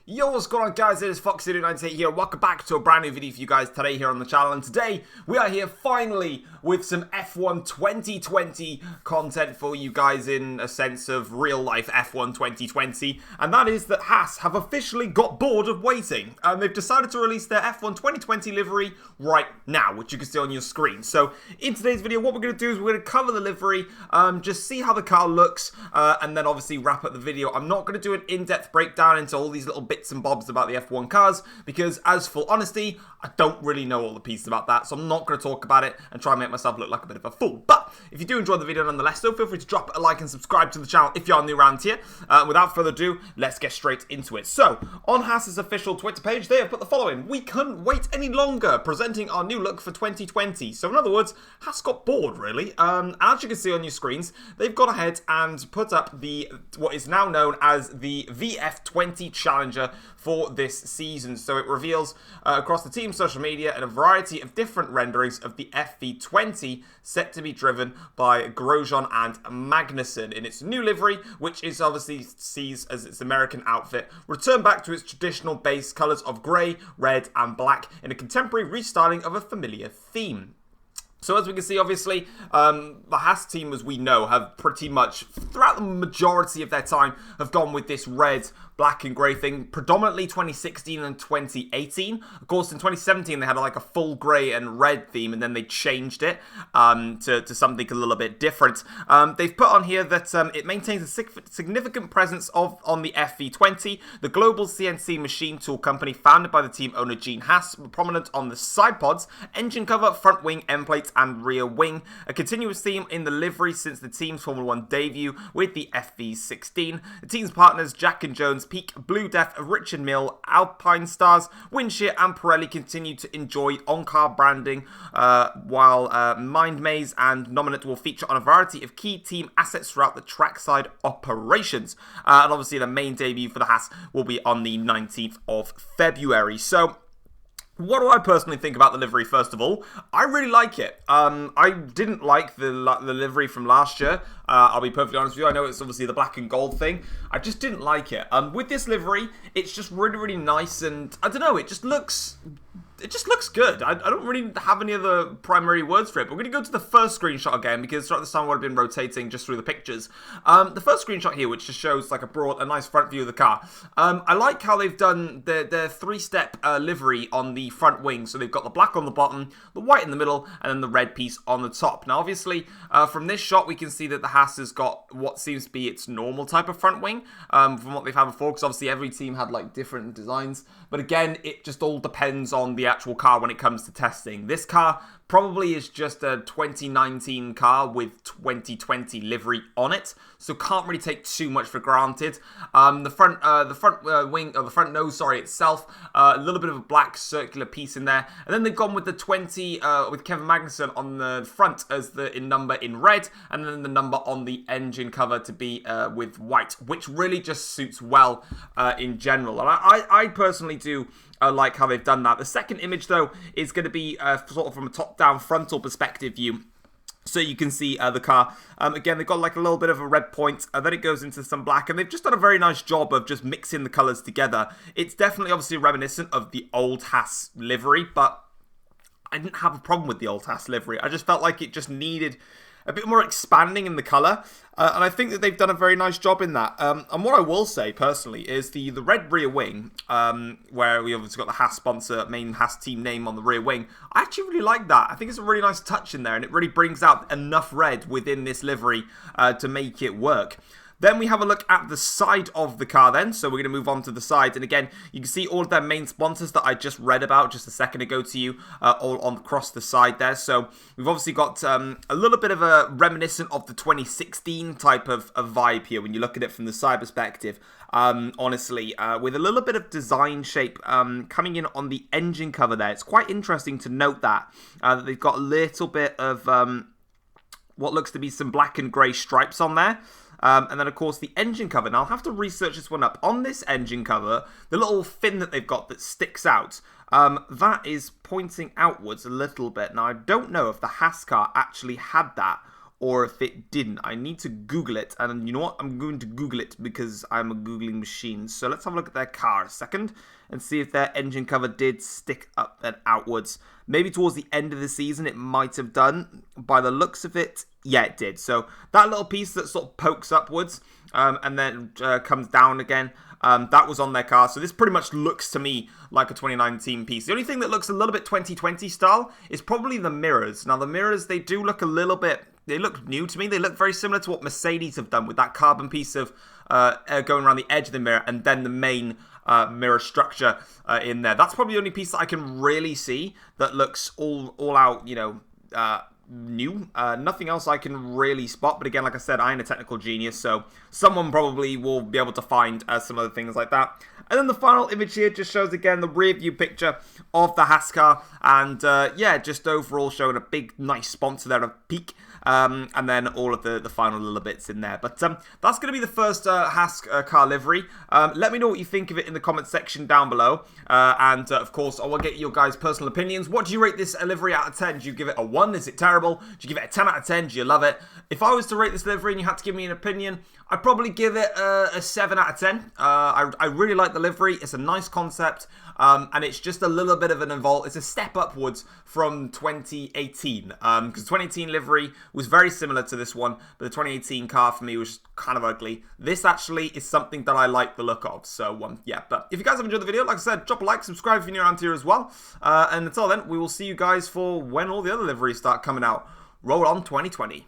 Yo, what's going on, guys? It is Foxy98 here. Welcome back to a brand new video for you guys today here on the channel. And today we are here finally with some F1 2020 content for you guys, in a sense of real life F1 2020. And that is that Haas have officially got bored of waiting. And they've decided to release their F1 2020 livery right now, which you can see on your screen. So in today's video, what we're going to do is we're going to cover the livery, just see how the car looks, and then obviously wrap up the video. I'm not going to do an in-depth breakdown into all these little bits and bobs about the F1 cars, because as full honesty, I don't really know all the pieces about that, so I'm not going to talk about it and try and make myself look like a bit of a fool. But if you do enjoy the video nonetheless, though, feel free to drop a like and subscribe to the channel if you are new around here. Without further ado, let's get straight into it. So, on Haas's official Twitter page, they have put the following: "We couldn't wait any longer, presenting our new look for 2020. So in other words, Haas got bored, really. And as you can see on your screens, they've gone ahead and put up the what is now known as the VF20 Challenger for this season. So it reveals across the team's social media and a variety of different renderings of the FV20 set to be driven by Grosjean and Magnussen in its new livery, which is obviously sees as its American outfit return back to its traditional base colours of grey, red and black in a contemporary restyling of a familiar theme." So as we can see, obviously, the Haas team, as we know, have pretty much, throughout the majority of their time, have gone with this red, black and grey thing, predominantly 2016 and 2018. Of course, in 2017, they had like a full grey and red theme, and then they changed it to something a little bit different. They've put on here that it maintains a significant presence on the FV20, the global CNC machine tool company founded by the team owner Gene Haas, prominent on the side pods, engine cover, front wing, end plates, and rear wing. A continuous theme in the livery since the team's Formula 1 debut with the FV16. The team's partners Jack and Jones, Peak, Blue Death, Richard Mill, Alpine Stars, Windshear and Pirelli continue to enjoy on-car branding, while Mind Maze and Nominate will feature on a variety of key team assets throughout the trackside operations. And obviously the main debut for the Haas will be on the 19th of February. So, what do I personally think about the livery, first of all? I really like it. I didn't like the livery from last year. I'll be perfectly honest with you. I know it's obviously the black and gold thing. I just didn't like it. With this livery, it's just really, really nice, and I don't know, it just looks good. I don't really have any other primary words for it. But we're going to go to the first screenshot again, because throughout this time I would have been rotating just through the pictures. The first screenshot here, which just shows like a nice front view of the car. I like how they've done their three-step livery on the front wing. So they've got the black on the bottom, the white in the middle, and then the red piece on the top. Now, obviously, from this shot, we can see that the Haas has got what seems to be its normal type of front wing from what they've had before, because obviously every team had like different designs. But again, it just all depends on the actual car when it comes to testing. This car probably is just a 2019 car with 2020 livery on it, so can't really take too much for granted. The front wing, or the front nose, sorry, itself, a little bit of a black circular piece in there, and then they've gone with the 20 with Kevin Magnussen on the front as the number in red, and then the number on the engine cover to be with white, which really just suits well in general. And I personally do like how they've done that. The second image, though, is going to be sort of from a top-down frontal perspective view. So you can see the car. Again, they've got like a little bit of a red point, and then it goes into some black, and they've just done a very nice job of just mixing the colours together. It's definitely obviously reminiscent of the old Haas livery, but I didn't have a problem with the old Haas livery. I just felt like it just needed a bit more expanding in the colour, and I think that they've done a very nice job in that. And what I will say, personally, is the red rear wing, where we obviously got the Haas sponsor, main Haas team name on the rear wing. I actually really like that. I think it's a really nice touch in there, and it really brings out enough red within this livery to make it work. Then we have a look at the side of the car then. So we're going to move on to the side. And again, you can see all of their main sponsors that I just read about just a second ago to you, all on across the side there. So we've obviously got a little bit of a reminiscent of the 2016 type of vibe here when you look at it from the side perspective. Honestly, with a little bit of design shape coming in on the engine cover there. It's quite interesting to note that they've got a little bit of what looks to be some black and grey stripes on there. And then, of course, the engine cover. Now, I'll have to research this one up. On this engine cover, the little fin that they've got that sticks out, that is pointing outwards a little bit. Now, I don't know if the Haas car actually had that, or if it didn't. I need to Google it, and you know what? I'm going to Google it because I'm a Googling machine. So let's have a look at their car a second and see if their engine cover did stick up and outwards. Maybe towards the end of the season it might have done. By the looks of it, yeah, it did. So that little piece that sort of pokes upwards and then comes down again, that was on their car. So this pretty much looks to me like a 2019 piece. The only thing that looks a little bit 2020 style is probably the mirrors. Now the mirrors, they do look a little bit, they look new to me. They look very similar to what Mercedes have done with that carbon piece of going around the edge of the mirror and then the main mirror structure in there. That's probably the only piece that I can really see that looks all out, you know, new. Nothing else I can really spot, but again, like I said, I ain't a technical genius, so someone probably will be able to find some other things like that. And then the final image here just shows again the rear view picture of the Haas car, and yeah, just overall showing a big nice sponsor there of Peak, and then all of the final little bits in there. But that's going to be the first Haas car livery. Let me know what you think of it in the comment section down below, and of course I will get your guys' personal opinions. What do you rate this livery out of 10? Do you give it a 1? Is it terrible? Do you give it a 10 out of 10? Do you love it? If I was to rate this livery and you had to give me an opinion, I'd probably give it a 7 out of 10. I really like the livery. It's a nice concept, and it's just a little bit of an evolve. It's a step upwards from 2018, because 2018 livery was very similar to this one, but the 2018 car for me was kind of ugly. This actually is something that I like the look of. So yeah, but if you guys have enjoyed the video, like I said, drop a like, subscribe if you're new around here as well. And until then, we will see you guys for when all the other liveries start coming out. Roll on 2020.